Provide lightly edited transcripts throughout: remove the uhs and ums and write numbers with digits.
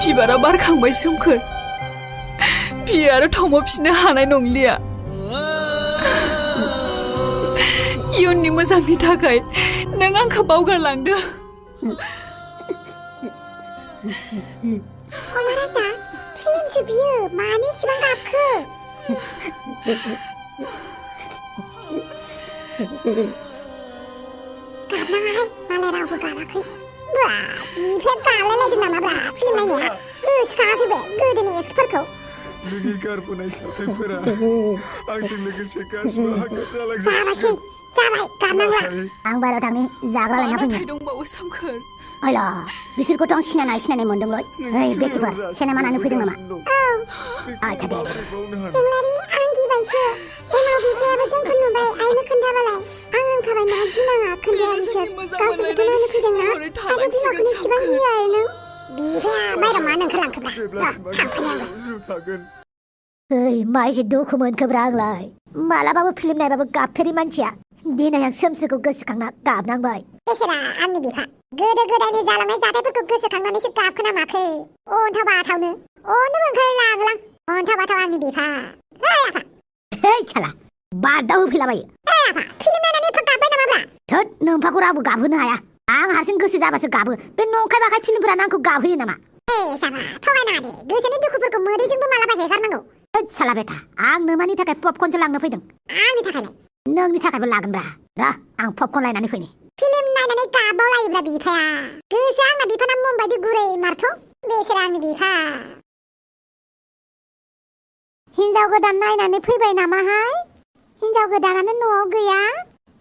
बिबारा बारखांबाय सोमखोर बियो आरो थमफिननो हानाय नंलिया इयुननि मोजांनि थाखाय नों आंखौ बावगारलांदों अमराजा फिल्मसो बियो मानो इसिबां गाबखो गाबनाङाहाय मालाय रावबो गाबाखै बा बिफाया गालायलायदों नामाब्रा फिल्म नायनाया गोसोखाङाखै बे गोदोनि एक्सफोरखौ जोंनि गारबोनाय सावथुनफोरा आंजों लोगोसे गासिबो हाग्रा जालांजोबसिगोन जाबाय गाबनांला आं बाहेरायाव थांनि जाग्रा लायना फैनो दंबावो सोमखोर अयला बिसोरखौथ' आं सिनायनाय मोनदोंलै ओइ बेटिफोर सिनेमा नायनो फैदों नामा औ आच्छा दे जोंलारि आं गिबायसो एमाव बिफायाबो जोंखौ नुबाय आइनो खोन्थाबालाय आं होनखाबाय ना गिनाङा खोन्थाया बिसोर गावसोरबोथ' नायनो फैदोंना आरो बिमाखौनो इसिबां गियो आरो नों बिफाया बाहेरायाव मानो ओंखारलांखोब्रा थांफानो ओइ मा एसे दुखु मोनखोब्रा आंलाय मालाबाबो फिल्म नायबाबो गाबफेरि मानसिया दिनै आं सोमसोरखौ गोसोखांना गाबनांबाय बेसेरा आंनि बिफा गोदो गोदायनि जालांनाय जाथायफोरखौ गोसोखांनानैसो गाबखोना माखो अन्थाव बाथावनो अनोबो ओंखारलांलां अन्थाव बाथाव आंनि बिफा ओइ आफा ओइ साला बादाव होफैलाबायो ओइ आफा फिल्म नायनानै एफा गाबबाय नामाब्रा थोद नोंफाखौ रावबो गाबहोनो हाया आं हारसिं गोसो जाबासो गाबो बे नंखाय बाखाय फिल्मफोरानो आंखौ गाबहोयो नामा ए साबा थगायनाङा दे गोसोनि दुखुफोरखौ मोदैजोंबो मालाबा हेगारनांगौ ओइ साला बेथा आं नोमानि थाखाय पपकर्नसो लांनो फैदों आंनि थाखायलाय नोंनि थाखायबो लागोनब्रा र' आं पपकर्न लायनानै फैनि फिल्म नायनानै गाबावलायोब्रा बिफाया गोसोआ आंना बिफाना मम बायदि गुरै मारथ' बेसेरा आंनि बिफा हिनजाव गोदान नायनानै फैबाय नामाहाय हिनजाव गोदानानो न'आव गैया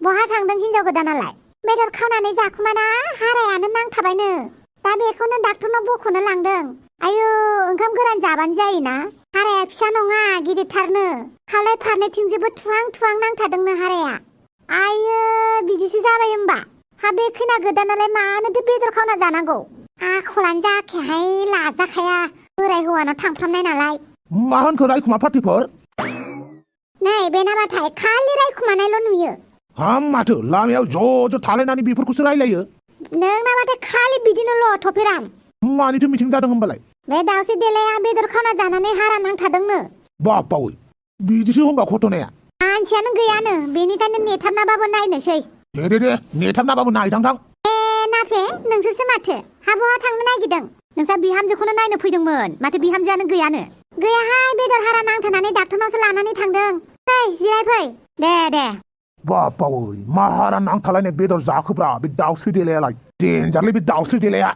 बहा थांदों हिनजाव गोदानालाय बेदर खावनानै जाखुमाना हारायानो नांथाबायनो दा बेखौनो डाक्टरनाव बख'नो लांदों आयु ओंखाम गोरान जाबानो जायोना हाराया फिसा नङा गिदिरथारनो खावलाय फारनैथिंजोबो थुहां थुहां नांथादोंनो हाराया आयो बिदिसो जाबाय होमबा हा बे खैना गोदानालाय मानोथो बेदर खावना जानांगौ आखलानो जाखायाहाय लाजाखाया बोराय हौवानाव थांफ्रामनाय नालाय मा होनखो रायखुमा पार्टिफोर नै बे नाबाथाय खालि रायखुमानायल' नुयो हाम माथो लामायाव ज' थालायनानै बेफोरखौसो रायलायो नों नाबाथाय खालि बिदिनोल' थफेराम मानिथो मिथिं जादों होमबालाय बे दावसे देलाया बेदर खावना जानानै हारा नांथादोंनो बापावै बिदिसो होमबा घटनाया मानसियानो गैयानो बेनिखायनो नेथारनाबाबो नायनोसै दे नेथारनाबाबो नायथां ए नाफे नोंसोरसो माथो हा बहा थांनो नागिरदों नोंसा बिहामजोखौनो नायनो फैदोंमोन माथो बिहामजोआनो गैयानो गैयाहाय बेदर हारा नांथानानै डाक्टरनावसो लानानै थांदों फै जिराय फै दे बापावै मा हारा नांथालायनाय बेदर जाखोब्रा बे दाउस्रि देलायालाय देनजारलै बे दाउस्रि देलाया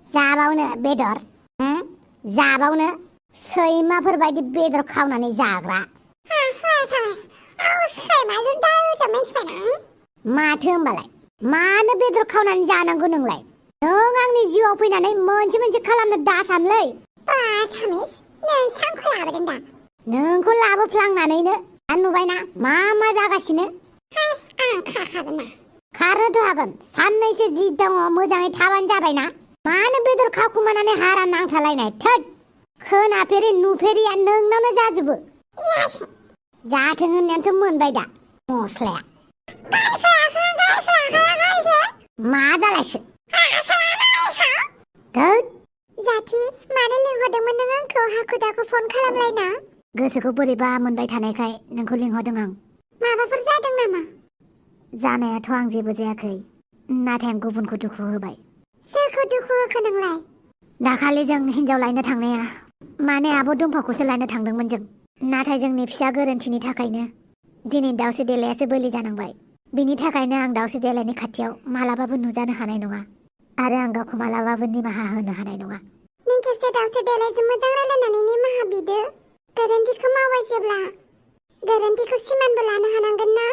जाबावनो बेदर जाबावनो सैमाफोरबायदि बेदर खावनानै जाग्रा माथो होमबालाय मानो बेदर खावनानै जानांगौ नोंलाय नों आंनि जिउआव फैनानै मोनसे खालामनो दासानलै नोंखौ लाबोफ्लांनानैनो नुबायना मा जागासिनो खारनोथ' हागोन साननैसो जि दङ मोजाङै थाबानो जाबायना मानो बेदर खावखुमानानै हारा नांथालायनाय थोद खोनाफेरि नुफेरिया नोंनावनो जाजोबो जाथों होननायानोथ' मोनबाय दा मस्लाया मा जालायखो थोद जाथि मानो लिंहरदोंमोन नों आंखौ हाखु दाखु फन खालामलायना गोसोखौ बोरैबा मोनबाय थानायखाय नोंखौ लिंहरदों आं माबाफोर जादों नामा जानायाथ' आं जेबो जायाखै नाथाय आं गुबुनखौ दुखु होबाय सोरखौ दुखु होखो नोंलाय दाखालि जों हिनजाव लायनो थांनाया माने आब' दुम्फाखौसो लायनो थांदोंमोन जों नाथाय जोंनि फिसा गोरोन्थिनि थाखायनो दिनै दाउस्रि देलायासो बोलि जानांबाय बिनि थाखायनो आं दाउस्रि देलायनि खाथियाव मालाबाबो नुजानो हानाय नङा आरो आं गावखौ मालाबाबो निमाहा होनो हानाय नङा नों खेबसे दाउस्रि देलायजों मोजां रायलायनानै निमाहा बिदो गोरोन्थिखौ मावबाय जेब्ला गोरोन्थिखौ सिमानबो लानो हानांगोन ना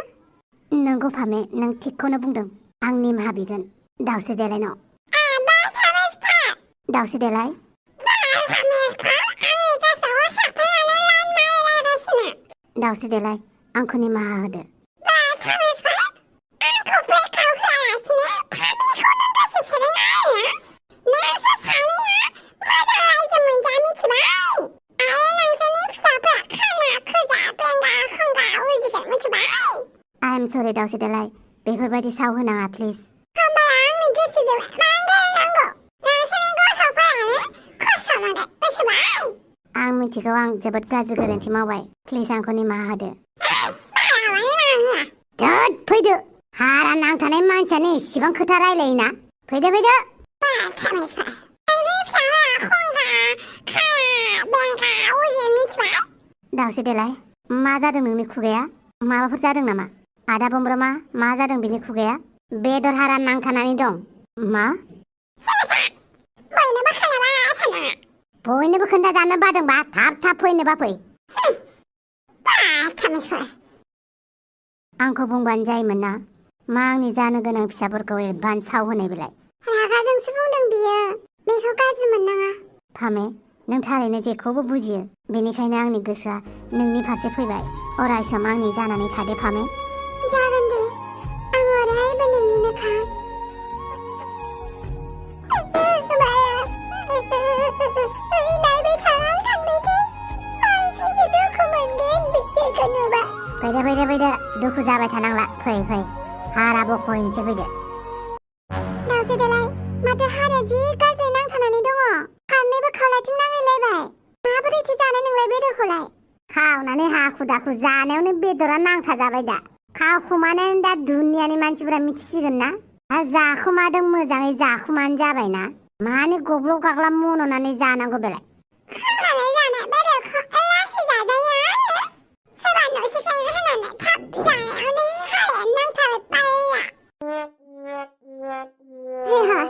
नोंगौ फामे नों थिगखौनो बुंदों आं निमाहा बिगोन दाउस्रि देलायनाव दाउस्रि देलाय दाउस्रि देलाय आंखौ निमाहा होदो सरि दाउस्रि देलाय बेफोरबायदि साव होनाङा प्लिज आं मिथिगौ आं जोबोद गाज्रि गोरोन्थि मावबाय प्लिज आंखौ निमाहा होदो दोद फैदो हारा नांथानाय मानसियानो इसिबां खोथा रायलायोना फैदो दाउसे देलाय मा जादों नोंनि खुगाया माबाफोर जादों नामा आदा बमब्रमा मा जादों बिनि खुगाया बेदर हारा नांथानानै दं मा बयनोबो खोन्थाजानो बादोंबा थाब फैनोबा फै आंखौ बुंबानो जायोमोन ना मा आंनि जानो गोनां फिसाफोरखौ एडभान्सआव होनाय बेलाय रागाजोंसो बुंदों बियो बेखौ गाज्रि मोननाङा फामे नों थारैनो जेखौबो बुजियो बेनिखायनो आंनि गोसोआ नोंनि फारसे फैबाय अराय सम आंनि जानानै थादो फामे जागोन दे आं अरायबो नोंनिनोखा फैदो दुखु जाबाय थानांला फै हारा बख'हैनोसै फैदो दाउसे देलाय माथो हाराया जि गाज्रि नांथानानै दङ फारनैबो खावलायथिं नांलायलायबाय माबोरैथो जानो नोंलाय बेदरखौलाय खावनानै हाखु दाखु जानायावनो बेदरा नांथाजाबाय दा खावखुमानानै दा दुनियानि मानसिफोरा मिथिसिगोन ना जाखुमादों मोजाङै जाखुमानो जाबायना मानो गब्लब गाग्लाब मन'नानै जानांगौ बेलाय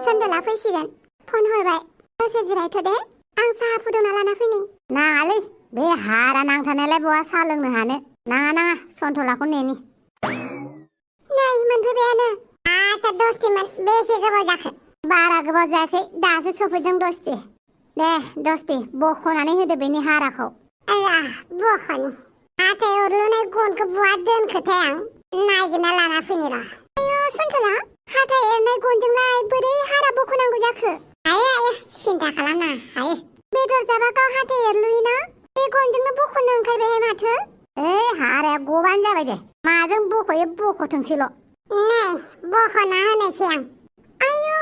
सन्दला फैसिगोन फन हरबाय दसे जिरायथ'दे आं साहा फुदुंना लाना फैनि नाङालै बे हारा नांथानायालाय बहा साहा लोंनो हानो नाङा सन्तलाखौ नेनि नै मोनफैबायानो आसा दस्तिमोन बेसे गोबाव जाखो बारा गोबाव जायाखै दासो सफैदों दस्ति दे दस्ति बख'नानै होदो बेनि हाराखौ बख'नि हाथाय अरलुनाय गनखौ बहा दोनखोथाय आं नागिरना लाना फैनि र' आयौ सन्तला हाथाय एरनाय गनजोंलाय बोरै हारा बख'नांगौ जाखो हायो सिन्था खालामना हायो बेदर जाबा गाव हाथाय एरलुयोना बे गनजोंनो बख'नो ओंखारबाय माथो हाराया गबानो जाबाय दे माजों बख'यो बख'थोंसैल' नै बख'ना होनायसै आं आयौ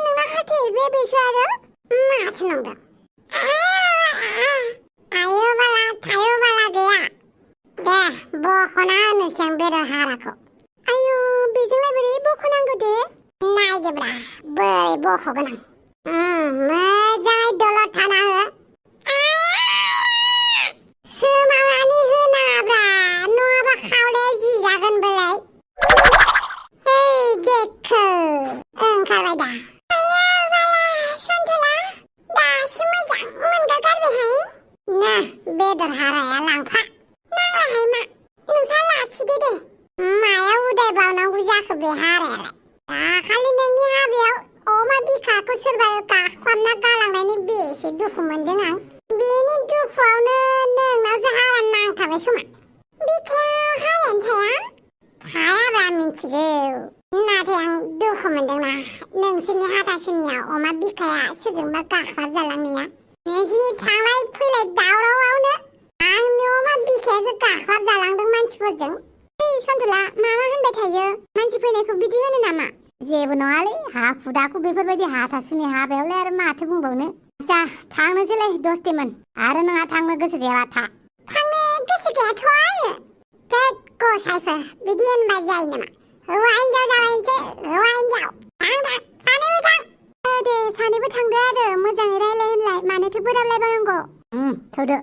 नोंना हाथाय एरबाय बेसो आरो माथो नंदों आयौ बाला थायौ बाला गैया दे बख'ना होनोसै आं बेदर हाराखौ आयौ बेजोंलाय बोरै बख'नांगौ दे नायदोब्रा बोरै बख'गोन आं मोजाङै दलद थाना हो सोमावनानै होनाब्रा नङाबा खावलाया जिजागोन बेलाय देखो ओंखारबाय दा आयौ बाला सन्तला दासो मोजां मोनगारगारबायहाय ना बेदर हाराया लांफा नांलाहाय मा नोंसा लाखिदो दे मायाव उदाय बावनांगौ जाखो बे हारायालाय दाखालि नोंनि हाबायाव अमा बिखाखौ सोरबा गाख्लाबना गालांनायनि बेसे दुखु मोनदों आं बेनि दुखुआवनो नोंनावसो हारा नांथाबाय खोमा बिखायाव हारायानो थायाब्रा मिथिगौ नाथाय आं दुखु मोनदोंना नोंसोरनि हाथासुनियाव अमा बिखाया सोरजोंबा गाख्लाब जालांनाया नोंसोरनि थांलाय फैलाय दावरावआवनो आंनि अमा बिखायासो गाख्लाब जालांदों मानसिफोरजों सन्तला मामा होनबाय थायो मानसि फैनायखौ बिदि होनो नामा जेबो नङालै हाखु दाखु बेफोरबायदि हाथासुनि हाबायावलाय आरो माथो बुंबावनो जा थांनोसैलाय दस्तिमोन आरो नोंहा थांनो गोसो गैयाबा थांनो गोसो गैयाथ' आङो थेक गसाइफोर बिदि होनबा जायो नामा हौवा हिन्जाव जाबायनोसै हौवा हिन्जाव सानैबो थां दे सानैबो थांदो आरो मोजाङै रायलाय होनलाय मानोथो बोराबलायबानांगौ थौदो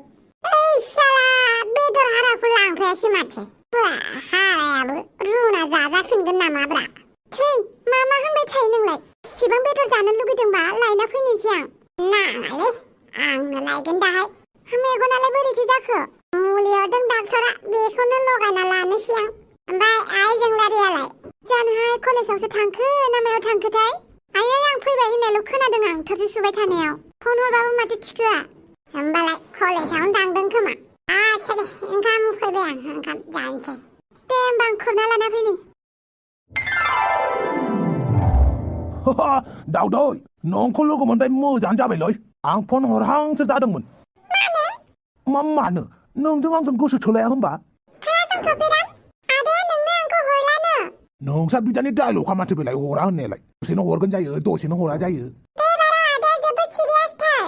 साला बेदर हाराखौ लांफायासै माथो हारायाबो रुना जाजाफिनगोन नामाब्रा थै मा होनबाय थायो नोंलाय इसिबां बेदर जानो लुगैदोंबा लायना फैनोसै आं नाङालै आंनो लायगोन दाहाय मेगनालाय बोरैथो जाखो मुलि हरदों डाक्टरा बेखौनो लगायना लानोसै आं ओमफ्राय आइ जोंलारियालाय जानोहाय कलेजावसो थांखो ना मायाव थांखोथाय आयै आं फैबाय होननायल' खोनादों आं थोरसि सुबाय थानायाव फन हरबाबो माथो थिखोआ होमबालाय कलेजावनो थांदों खोमा आच्छा दे ओंखाम फैबाय आं ओंखाम जानोसै दे होमबा आं खुरना लाना फैनि दाउदै नोंखौ लोगो मोनबाय मोजां जाबायलै आं फन हरहांसो जादोंमोन मानो नोंजों आंजों गोसो थोलाया होनबा खोनासंथ'फेरां आदाया नोंनो आंखौ हरलानो नोंसा बिदानि डायलगआ माथो बेलाय हरा होननायालाय दसेनो हरगोन जायो दसेनो हरा जायो बे बाराव आदाया जोबोद सिरियासथार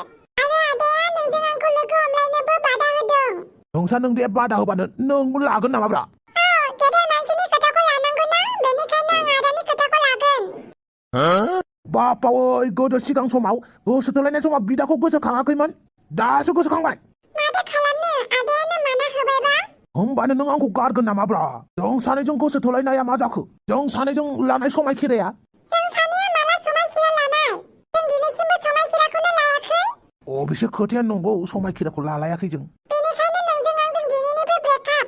आरो आदाया नोंजों आंखौ लोगो हमलायनोबो बादा होदों नोंसा नों दे बादा होबानो नोंबो लागोन नामाब्रा गेदेर मानसिनि खोथाखौ लानांगौ ना बेनिखायनो आं आदानि खोथाखौ लागोन बापावै गोदो सिगां समाव गोसो थोलायनाय समाव बिदाखौ गोसोखाङाखैमोन दासो गोसोखांबाय माथो खालामनो आदायानो माना होबायबा होमबानो नों आंखौ गारगोन नामाब्रा जों सानैजों गोसो थोलायनाया मा जाखो जों सानैजों लानाय समायखिराया जों सानैया माला समायखिरा लानाय जों दिनैसिमबो समायखिराखौनो लायाखै अबेसे खोथाया नंगौ समायखिराखौ लालायाखै जों बेनिखायनो नोंजों आंजों दिनैनिफ्राय ब्रेकआप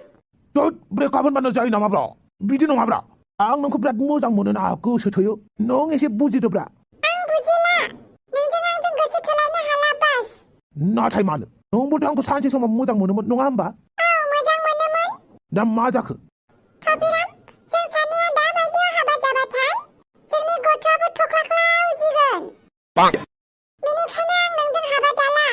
ब्रेकआप होनबानो जायो नामाब्रा बिदि नङाब्रा आं नोंखौ बिराद मोजां मोनो ना गोसो थोयो नों एसे बुजिदोब्रा आं बुजिला नोंजों आंजों गोसो थोलायनो हाला बास नाथाय मानो नोंबोथ' आंखौ सानसे समाव मोजां मोनोमोन नङा होमबा मोजां मोनोमोन दा मा जाखो थबिराम जों सानैया दा बायदियाव हाबा जाबाथाय जोंनि गथ'आबो थख्लाख्ला उजिगोन बेनिखायनो आं नोंजों हाबा जाला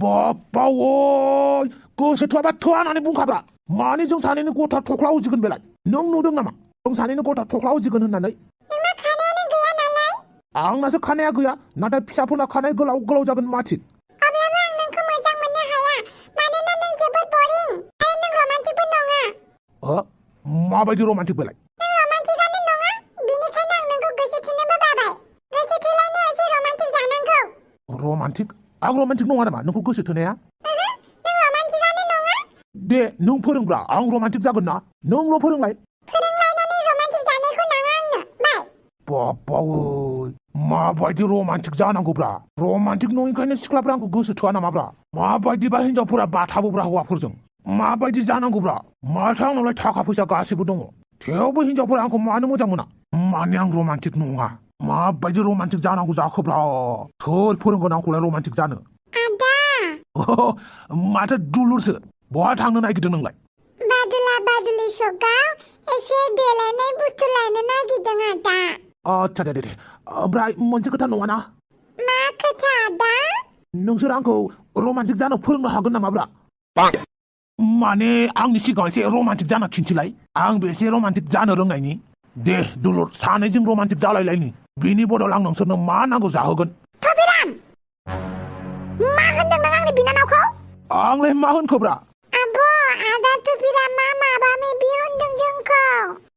बापावै गोसो थोआबा थोआ होननानै बुंखाब्रा माने जों सानैनि गथा थख्ला उजिगोन बेलाय नों नुदों नामा जों सानैनि गथा थख्ला उजिगोन होननानै नोंना खानायानो गैया नालाय आंनासो खानाया गैया नाथाय फिसाफोरना खानाय गोलाव गोलाव जागोन माथि अब्लाबो आं नोंखौ मोजां मोननो हाया मानोना नों जोबोद बरिं आरो नों रमान्टिकबो नङा माबायदि रमान्टिक बेलाय नों रमान्टिकआनो नङा बेनिखायनो आं नोंखौ गोसो थोनोबो बाबाय गोसो थोलायनायाव एसे रमान्टिक जानांगौ रमान्टिक आं रमान्टिक नङा नामा नोंखौ गोसो थोनाया नों रमान्टिकआनो नङा दे नों फोरोंब्रा आं रमान्टिक जागोन ना नोंल' फोरोंलाय फोरोंलायनानै रमान्टिक जानायखौ नाङा आंनो बाय बापावै माबायदि रमान्टिक जानांगौब्रा रमान्टिक नङिखायनो सिख्लाफ्रा आंखौ गोसो थोआ नामाब्रा माबायदिबा हिनजावफोरा बाथाबोब्रा हौवाफोरजों माबायदि जानांगौब्रा माथो आंनावलाय थाखा फैसा गासैबो दङ थेवबो हिनजावफोरा आंखौ मानो मोजां मोना माने आं रमान्टिक नङा माबायदि रमान्टिक जानांगौ जाखोब्रा सोर फोरोंगोन आंखौलाय रमान्टिक जानो आदा माथो दुलुरसो बहा थांनो नागिरदों नोंलाय बादुला बादुलि सकआव एसे देलायनाय बुस्थु लायनो नागिरदों आदा आच्छा दे ओमफ्राय मोनसे खोथा नङाना मा खोथा आदा नोंसोर आंखौ रमान्टिक जानो फोरोंनो हागोन नामाब्रा माने आंनि सिगाङाव एसे रमान्टिक जाना खिन्थिलाय आंबो एसे रमान्टिक जानो रोंनायनि दे दुलुर सानैजों रमान्टिक जालायलायनि बिनि बदल आं नोंसोरनो मा नांगौ जाहोगोन थबिराम मा होनदों नों आंनि बिनानावखौ आंलाय मा होनखोब्रा आब' आदा थबिरामा माबा माबि होनदों जोंखौ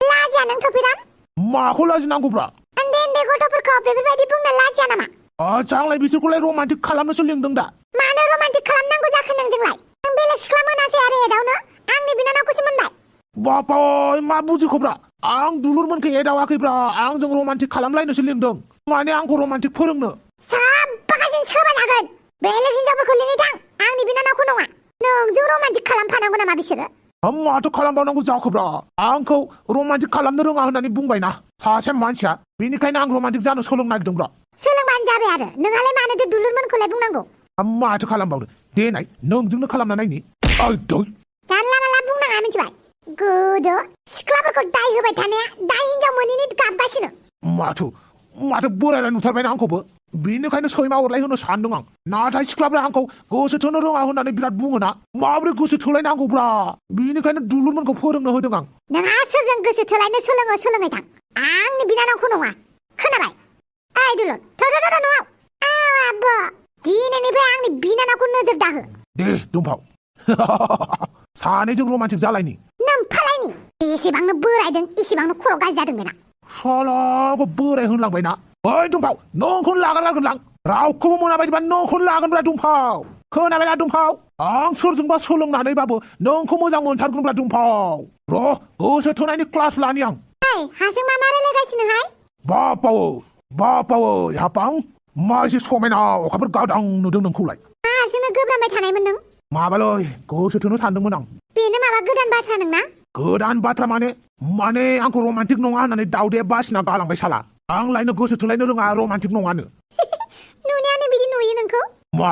लाजिया नों थबिराम माखौ लाजिनांगौब्रा उन्दै उन्दै गथ'फोरखौ बेफोरबायदि बुंनो लाजिया नामा आच्छा आंलाय बिसोरखौलाय रमान्टिक खालामनोसो लिंदों दा मानो रमान्टिक खालामनांगौ जाखो नोंजोंलाय नों बेलेग सिख्ला मोनासै आरो एदावनो आंनि बिनानावखौसो मोनबाय बापाय मा बुजिखोब्रा आं दुलुरमोनखौ एदावाखैब्रा आंजों रमान्टिक खालामलायनोसो लिंदों माने आंखौ रमान्टिक फोरोंनो साबागासिनो सोरबा जागोन बेलेग हिनजावफोरखौ लिंनो थां आंनि बिनानावखौ नङा नोंजों रमान्टिक खालामफानांगौ नामा बिसोरो माथो खालामबावनांगौ जाखोब्रा आंखौ रमान्टिक खालामनो रोङा होननानै बुंबायना सासे मानसिया बेनिखायनो आं रमान्टिक जानो सोलोंनो नागिरदोंब्रा सोलोंबानो जाबाय आरो नोंहालाय मानोथो दुलुरमोनखौलाय बुंनांगौ माथो खालामबावनो दे नाय नोंजोंनो खालामना नायनि जानला माला बुंनाङा मिथिबाय गोदो सिख्लाफोरखौ दाय होबाय थानाया दाय हिनजाव मोनैनि गाबगासिनो माथो बोरायलाय नुथारबायना आंखौबो बेनिखायनो सैमा अरलाय होनो सानदों आं नाथाय सिख्लाफ्रा आंखौ गोसो थोनो रोङा होननानै बिराद बुङोना माबोरै गोसो थोलायनांगौब्रा बेनिखायनो दुलुरमोनखौ फोरोंनो होदों आं नोंहा सोरजों गोसो थोलायनो सोलोङै थां आंनि बिनानावखौ नङा खोनाबाय ओइ दुलुर थौ न'आव आब' दिनैनिफ्राय आंनि बिनानावखौ नोजोर दाहो दे दुमफाव सानैजों रमान्टिक जालायनि नोमफालायनि बेसेबांनो बोरायदों इसेबांनो खर' गाज्रि जादों बेना सालाखौ बोराय होनलांबायना ओइ दुमफाव नोंखौनो लागोन रावखौबो मोनाबायदिबा नोंखौनो लागोनब्रा दुमफाव खोनाबायना दुमफाव आं सोरजोंबा सोलोंनानैबाबो नोंखौ मोजां मोनथारगोनब्रा दुमफाव र' गोसो थोनायनि क्लास लानि आं हारसिं मा रायलायगासिनोहाय बापावै हापां मा एसे समायना अखाफोर गादां नुदों नोंखौलाय हारसिंनो गोब्राबबाय थानायमोन नों माबालै गोसो थोनो सानदोंमोन आं बेनो माबा गोदान बाथ्रा नोंना गोदान बाथ्रा माने आंखौ रमान्टिक नङा होननानै दाउदैया बासिना गालांबाय साला आं लायनो गोसो थोलायनो रोङा रमान्टिक नङानो नुनायावनो बिदि नुयो नोंखौ मा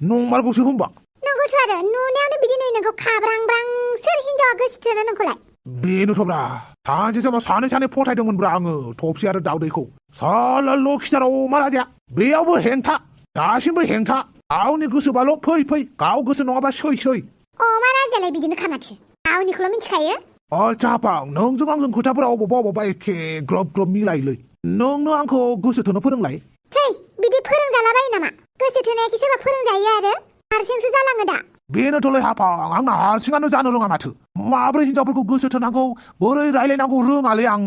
नंमारगौसो होनबा नंगौथ' आरो नुनायावनो बिदि नुयो नोंखौ खाब्रांब्रां सोर हिनजावा गोसो थोनो नोंखौलाय बेनोथ'ब्रा सानसे समाव सानै फथायदोंमोनब्रा आङो थफसि आरो दाउदैखौ साला लखिसार अमा राजाया बेयावबो हेंथा दासिमबो हेंथा गावनि गोसोबाल' फै गाव गोसो नङाबा सै अमा राजायालाय बिदिनो खामाथो गावनिखौल' मिथिखायो आच्छा हाफां नोंजों आंजों खोथाफोरा अबावबा एखे ग्रोब ग्रोब मिलायोलै नोंनो आंखौ गोसो थोनो फोरोंलाय थै बिदि फोरोंजालाबायो नामा गोसो थोनायखि सोरबा फोरोंजायो आरो हारसिंसो जालाङो दा बेनोथ'लै हाफां आंना हारसिङानो जानो रोङा माथो माब्रै हिनजावफोरखौ गोसो थोनांगौ बोरै रायलायनांगौ रोङालै आं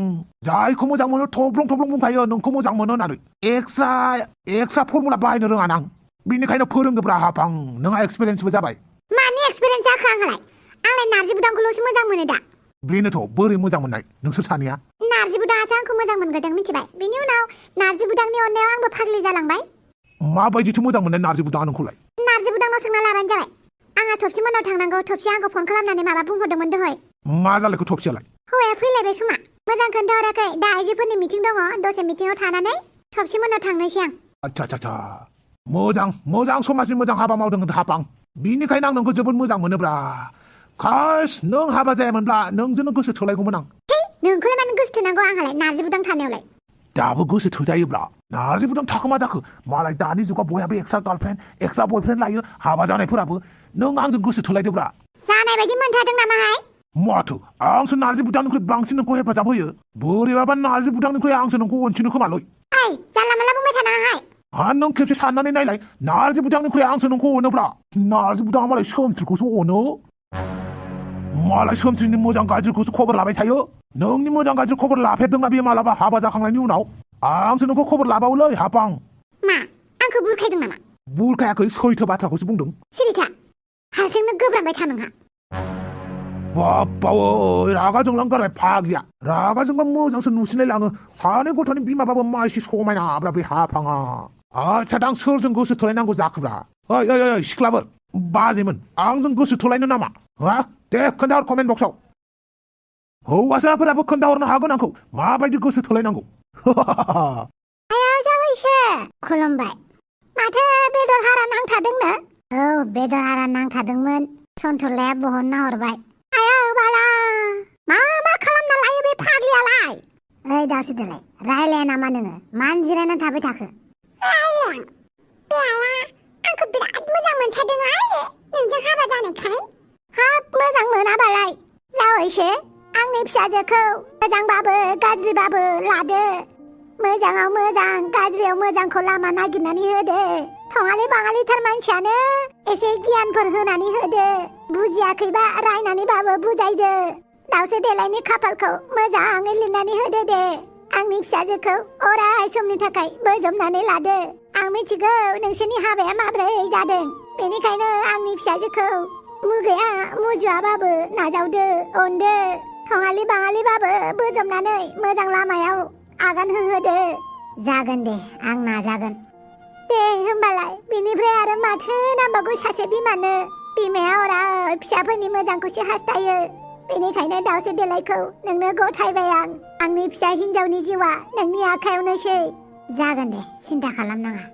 जायखौ मोजां मोनो थब्लं थब्लं बुंखायो नोंखौ मोजां मोनो होननानै एक्सट्रा फर्मुला बाहायनो रोङा आं बेनिखायनो फोरोंदोब्रा हाफां नोंहा एक्सपिरियेन्सबो जाबाय मानि एक्सपिरियेन्स जाखो आंलाय नारजि बुदांखौल'सो मोजां मोनो दा बेनोथ' बोरै मोजां मोननाय नोंसोर सानैया नारजि बुदाङासो आंखौ मोजां मोनगोरदों मिथिबाय बिनि उनाव नारजि बुदांनि अननायाव आंबो फाग्लि जालांबाय माबायदिथो मोजां मोननाय नारजि बुदाङा नोंखौलाय नारजि बुदांनाव सोंना लाबानो जाबाय आंहा थबसि मोननाव थांनांगौ थबसिया आंखौ फन खालामनानै माबा बुंहरदोंमोन दहाय मा जालायखो थबसियालाय हौवाया फैलायबाय खोमा मोजां खोन्थाहराखै दा आइजोफोरनि मिटिं दङ दसे मिटिंआव थानानै थबसि मोननाव थांनोसै आं आच्छा मोजां समाजनि मोजां हाबा मावदों हाफां बिनिखायनो आं नोंखौ जोबोद मोजां मोनोब्रा खास नों हाबा जायामोनब्ला नोंजोंनो गोसो थोलायगौमोन आं नोंखौलाय मानो गोसो थोनांगौ आंहालाय नारजि बुदां थानायावलाय दाबो गोसो थोजायोब्ला नारजि बुदां थाखो मा जाखो मालाय दानि जुगाव बयहाबो एक्सट्रा गार्लफ्रेन्ड एक्सट्रा बयफ्रेन्ड लायो हाबा जानायफोराबो नों आंजों गोसो थोलायदोब्रा जानाय बायदि मोनथारदों नामाहाय माथो आंसो नारजि बुदांनिख्रुइ बांसिन नोंखौ हेफाजाब होयो बोरैबाबा नारजि बुदांनिख्रुइ आंसो नोंखौ अनसिनो खोमालै जानला मानला बुंबाय थानाङाहाय नों खेबसे साननानै नायलाय नारजि बुदांनिख्रुइ आंसो नोंखौ अनोब्रा नारजि बुदाङा मालाय सोमस्रिखौसो अनो मालाय सोमस्रिनि मोजां गाज्रिखौसो खबर लाबाय थायो नोंनि मोजां गाज्रि खबर लाफेरदोंना बेयो मालाबा हाबा जाखांनायनि उनाव आंसो नोंखौ खबर लाबावोलै हाफां मा आंखौ बुरखायदों नामा बुरखायाखै सैथो बाथ्राखौसो बुंदों सिरिथा हारसिंनो गोब्राबबाय था नोंहा बाप्पावै रागा जोंलांगारबाय फाग्लिया रागा जोंबा मोजांसो नुसिनलायलाङो सानै गथ'नि बिमाबाबो मा एसे समायनाब्रा बे हाफाङा आच्छा दा आं सोरजों गोसो थोलायनांगौ जाखोब्रा ओइ सिख्लाफोर बाजैमोन आंजों गोसो थोलायनो नामा हा दे खोन्थाहर कमेन्ट बक्सआव हौवासाफोराबो खोन्थाहरनो हागोन आंखौ माबायदि गोसो थोलायनांगौ खुलुमबाय माथो बेदर हारा नांथादोंनो औ बेदर हारा नांथादोंमोन सन्थुलाया बहनना हरबाय बाला मा खालामना लायो बे फाग्लियालाय ओइ दावसो देलाय रायलाया नामा नोङो मानो जिरायना थाबाय थाखो आंखौ बिराद मोजां मोनथारदों आरो नोंजों हाबा जानायखाय हाब मोजां मोनाबालाय जावैसो आंनि फिसाजोखौ मोजांबाबो गाज्रिबाबो लादो मोजाङाव मोजां गाज्रियाव मोजांखौ लामा नागिरनानै होदो थङालि बाङालिथार मानसियानो एसे गियानफोर होनानै होदो बुजियाखैबा रायनानैबाबो बुजायदो दावसो देलायनि खाफालखौ मोजाङै लिरनानै होदो दे आंनि फिसाजोखौ अराय समनि थाखाय बोजबनानै लादो आं मिथिगौ नोंसोरनि हाबाया माब्रै जादों बेनिखायनो आंनि फिसाजोखौ मुगैया मुजुवाबाबो नाजावदो अनदो थङालि बाङालिबाबो बोजबनानै मोजां लामायाव आगान होहोदो जागोन दे आं नाजागोन दे होमबालाय बिनिफ्राय आरो माथो नांबावगौ सासे बिमानो बिमाया अराय फिसाफोरनि मोजांखौसो हास्थायो बेनिखायनो दावसो देलायखौ नोंनो गथायबाय आं आंनि फिसा हिनजावनि जिउआ नोंनि आखायावनोसै जागोन दे सिन्था खालामनाङा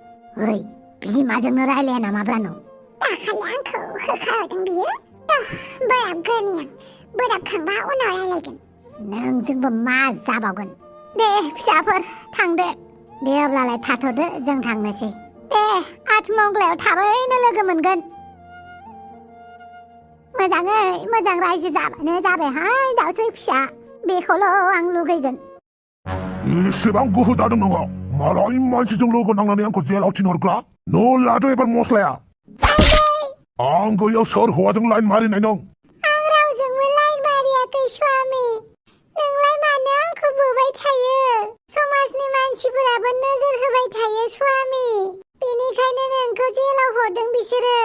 ओइ बिमाजोंनो रायलाया नामाब्रा नों दाखालि आंखौ होखारदों बियो बोराबगोरनि आं बोराबखांबा उनाव रायलायगोन नोंजोंबो मा जाबावगोन दे फिसाफोर थांदो दे अब्लालाय थाथ'दो जों थांनोसै दे आठमंगलायाव थाबैनो लोगो मोनगोन मोजाङै मोजां रायजो जाबानो जाबायहाय दावसै फिसा बेखौल' आं लुगैगोन एसेबां गोहो जादों नोंहा मालाय मानसिजों लोगो नांनानै आंखौ जेलाव थिनहरग्रा न' लादो एबार मस्लाया आं गैयाव सोर हौवाजों लाइन मारिनाय नों आं रावजोंबो लाइन मारियाखै स्वामि नोंलाय मानो आंखौ बुबाय थायो समाजनि मानसिफोराबो नोजोर होबाय थायो स्वामि बेनिखायनो नोंखौ जेलाव हरदों बिसोरो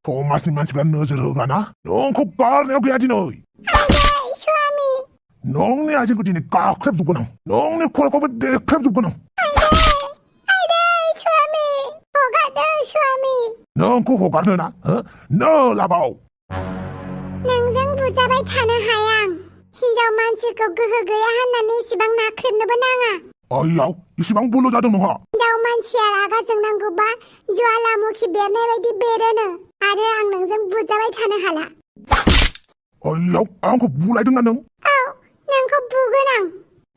समाजनि मानसिफ्रा नोजोर होगाना नोंखौ गारनायाव गैया दिनै स्वामि नोंनि आइजोखौ दिनै गाख्रेबजोबगोन आं नोंनि खर'खौबो देख्रेबजोबगोन आं स्वामि हगारदो स्वामि नोंखौ हगारनो ना नो लाबाव नोंजों बुजाबाय थानो हाया आं हिनजाव मानसिखौ गोहो गैया होननानै इसिबां नाख्रेबनोबो नाङा आइयाव इसिबां बोलो जादों नोंहा हिनजाव मानसिया रागा जोंनांगौबा ज्वालामुखि बेरनाय बायदि बेरोनो आरो आं नोंजों बुजाबाय थानो हाला आइयाव आंखौ बुलायदोंना नों औ नोंखौ बुगोन आं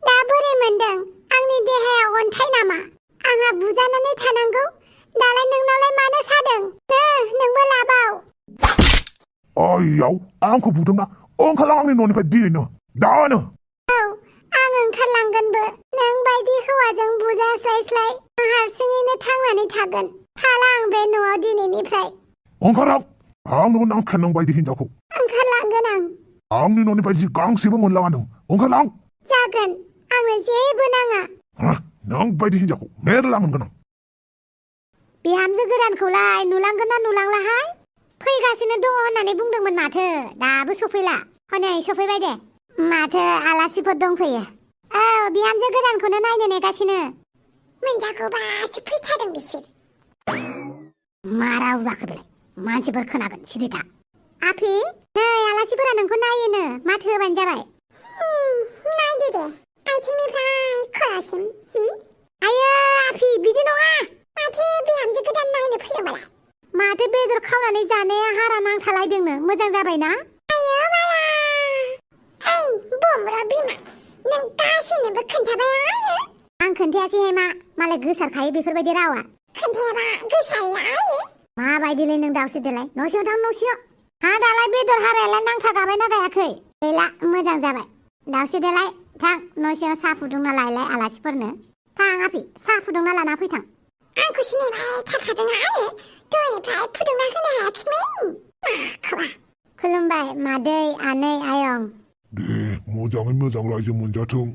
दा बोरै मोनदों आंनि देहाया अन्थाइ नामा आंहा बुजानानै थानांगौ दालाय नोंनावलाय मानो सादों नोंबो लाबाव आइयाव आंखौ बुदोंना ओंखारलां आंनि न'निफ्राय दिनैनो दानो आं ओंखारलांगोनबो नों बायदि हौवाजों बुजास्लायस्लाय आं हारसिङैनो थांनानै थागोन थाला आं बे न'आव दिनैनिफ्राय ओंखारलां आंनोबो नांखाया नों बायदि हिनजावखौ ओंखारलांगोन आं आंनि न'निफ्राय जि गांसेबो मोनलाङा नों ओंखारलां जागोन आंनो जेबो नाङा नों बायदि हिनजावखौ मेरला मोनगोन आं बिहामजो गोदानखौलाय नुलांगोन ना नुलांलाहाय फैगासिनो दङ होननानै बुंदोंमोन माथो दाबो सफैला हनै सफैबाय दे माथो आलासिफोर दंफैयो औ बिहामजो गोदानखौनो नायनो नेगासिनो मोनजागौबासो फैथारदों बिसोर मा राव जाखो बेलाय मानसिफोर खोनागोन सिरि था आफि नै आलासिफोरा नोंखौ नायोनो माथो होबानो जाबाय नायदो दे आथिंनिफ्राय खर'सिम आयो आफि बिदि नङा माथो बिहामजो गोदान नायनो फैदोंबालाय माथो बेदर खावनानै जानाया हारा नांथालायदोंनो मोजां जाबायना आयो बाला ओइ बमब्रा बिमा नों गासैनोबो खोन्थाबाय आं खोन्थायाखैहाय मालाय गोसारखायो बेफोरबायदि रावा खोन्थायाबा गोसारलायो माबायदिलै नों दावसो देलाय न'सिङाव थां न'सिङाव हा दालाय बेदर हारायालाय नांथागाबायना गायाखै गैला मोजां जाबाय दावसो देलाय थां न'सिङाव साहा फुदुंना लायलाय आलासिफोरनो थां आफि साहा फुदुंना लाना फैथां आंखौसो नेबाय थाखादों आङो दहायनिफ्राय फुदुंना होनो हायाखैमोन माखौबा खुलुमबाय मादै आनै आयं दे मोजाङै मोजां रायजो मोनजाथों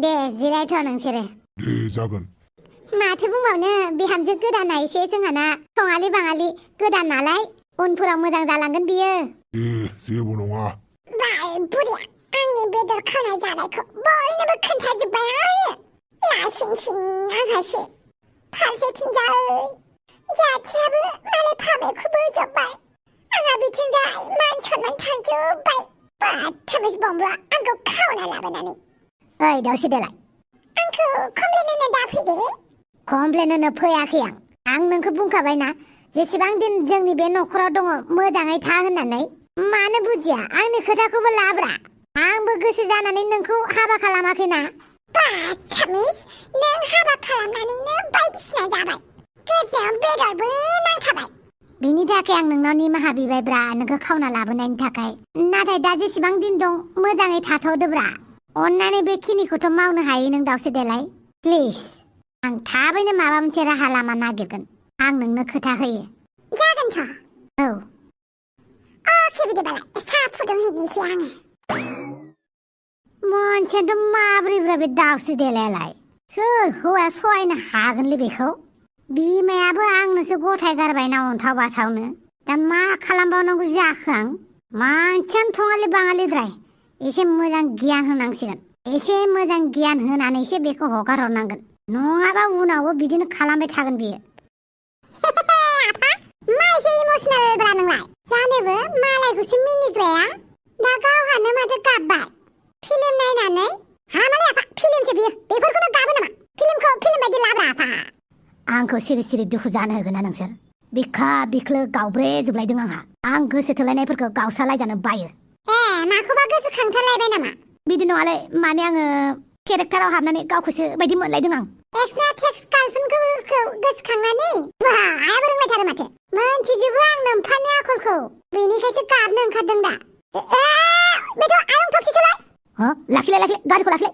दे जिरायथ' नोंसोरो दे जागोन माथो बुंबावनो बिहामजो गोदाना एसे जोंहाना सङालि बाङालि गोदान नालाय उनफोराव मोजां जालांगोन बियो दे जेबो नङा बाल बुरिया आंनि बेदर खावनाय जानायखौ बयनोबो खोन्थाजोब्बाय आङो लासिं सिं आंहासो फारसेथिंजाय जाथियाबो मालाय फाबैखौबो जोब्बाय आंहा बिथिंजाय मान सनमान थांजोब्बाय बाथाबैस बमब्रा आंखौ खावना लाबोनानै ओइ दावसो देलाय आंखौ कमप्लेन होनो दाफैदे कमप्लेन होनो फैयाखै आं नोंखौ बुंखाबायना जेसेबां दिन जोंनि बे न'खराव दङ मोजाङै था होननानै मानो बुजिया आंनि खोथाखौबो लाब्रा आंबो गोसो जानानै नोंखौ हाबा खालामाखैना बाथाबैस नों हाबा खालामनानैनो बायदिसिना जाबाय गोदनायाव बेदरबो नांखाबाय बिनि थाखाय आं नोंनाव निमाहा बिबायब्रा नोंखौ खावना लाबोनायनि थाखाय नाथाय दा जेसेबां दिन दं मोजाङै थाथ'दोब्रा अन्नानै बेखिनिखौथ' मावनो हायो नों दावसो देलाय प्लिज आं थाबैनो माबा मोनसे राहा लामा नागिरगोन आं नोंनो खोथा होयो जागोनथ' औ अके बिदिबालाय साहा फुदुंहैनोसै आङो मोनसेनोथ' माब्रैब्रा बे दावसो देलायालाय सोर हौवाया सहायनो हागोनलै बेखौ बिमायाबो आंनोसो गथाय गारबायना अन्थाव बाथावनो दा मा खालामबावनांगौ जाखो आं मानसियानो थङालि बाङालिद्राय एसे मोजां गियान होनांसिगोन एसे मोजां गियान होनानैसो बेखौ हगार हरनांगोन नङाबा उनावबो बिदिनो खालामबाय थागोन बियो मा एसे इमसनेल ब्रा नोंलाय जानोबो मालायखौसो मिनिग्राया दा गावहानो माथो गाबबाय फिल्म नायनानै हामालै आफा फिल्मसो बियो बेफोरखौनो गाबो नामा फिल्मखौ फिल्म बायदि लाब्रा आफा आंखौ सिरि सिरि दुखु जानो होगोन ना नोंसोर बिखा बिख्लो गावब्रेजोबलायदों आंहा आं गोसो थोलायनायफोरखौ गावसालायजानो बायो माखौबा गोसोखांथारलायबाय नामा बिदि नङालै माने आङो केरेक्टाराव हाबनानै गावखौसो बायदि मोनलायदों आं एक्सट्रा टेक्स गार्लफ्रेन्डखौ गोसोखांनानै आयाबो रोंलायथारो माथो मोनथिजोबो आं नोम्फानि आखलखौ बेनिखायसो गाबनो ओंखारदों दा बेथ' आयं थफसिसोलाय लाखिलाय गारिखौ लाखिलाय